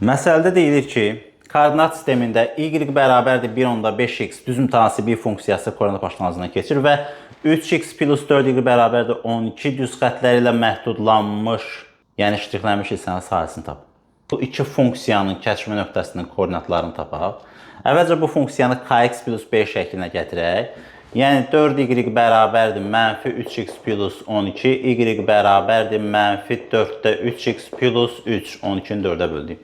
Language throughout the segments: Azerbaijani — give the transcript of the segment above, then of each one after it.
Məsələdə deyilir ki, koordinat sistemində y bərabərdir 1.5x düz mütənasib bir funksiyası koordinat başlanğıcından keçir və 3x plus 4y bərabərdir 12 düz xətləri ilə məhdudlanmış, yəni ştrixlənmiş hissənin sahəsini tapın. Bu iki funksiyanın kəşfi nöqtəsinin koordinatlarını tapaq. Əvvəlcə bu funksiyanı kx plus b şəklinə gətirək. Yəni 4y bərabərdir mənfi 3x plus 12, y bərabərdir mənfi 4-də 3x plus 3, 12-ni 4-ə böldük.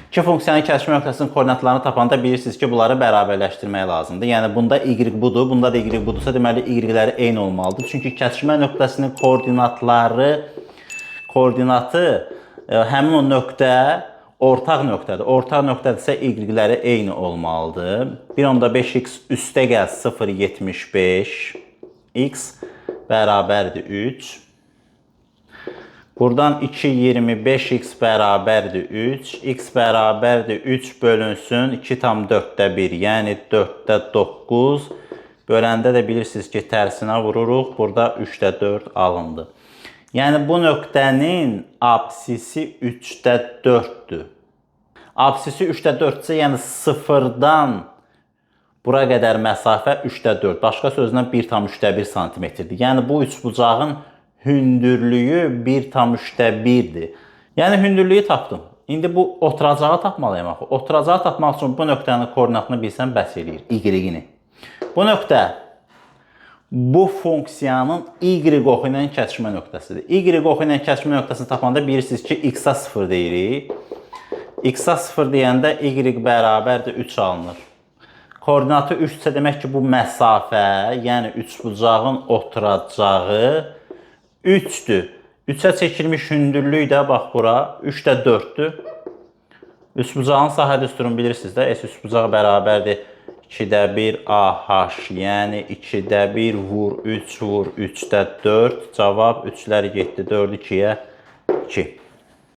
İki funksiyanın kəşfi nöqtəsinin koordinatlarını tapanda bilirsiniz ki, bunları bərabərləşdirmək lazımdır. Yəni bunda y budur, bunda da y budursa, deməli y-ləri eyni olmalıdır. Çünki kəşfmə nöqtəsinin koordinatı həmin o nöqtə ortaq nöqtədir. Ortaq nöqtədirsə y-ləri eyni olmalıdır. 1.5x üstə gəl 0.75 x bərabərdir 3. Buradan 2.25x bərabərdir 3. X bərabərdir 3 bölünsün 2/4-də 1, yəni 4-də 9. Böləndə də bilirsiniz ki, tərsinə vururuq. Burada 3-də 4 alındı. Yəni bu nöqtənin absisi 3-də 4-dür. Absisi 3-də 4-dürsə, yəni 0-dan bura qədər məsafə 3-də 4. Başqa sözlə 1/3-də 1 santimetrdir. Yəni bu üçbucağın hündürlüyü 1/3-də 1-dir. Yəni hündürlüyü tapdım. İndi bu oturacağı tapmalıyım axı. Oturacağı tapmaq üçün bu nöqtənin koordinatını bilsəm bəs eləyir. Y-ni. Bu nöqtə bu funksiyanın y oxu ilə kəsişmə nöqtəsidir. Y oxu ilə kəsişmə nöqtəsini tapanda bilirsiniz ki, x-a 0 deyirik. X-a 0 deyəndə y bərabərdir 3 alınır. Koordinatı 3 isə demək ki, bu məsafə, yəni üçbucağın oturacağı 3-dür. 3-ə çəkilmiş hündürlük də bax bura 3-də 4-dür. Üçbucağın sahə düsturunu bilirsiniz də. S üçbucağı bərabərdir 2-də 1 AH, yəni 2-də 1 vur 3 vur 3-də 4. Cavab 3-lər getdi 4, 2-yə 2.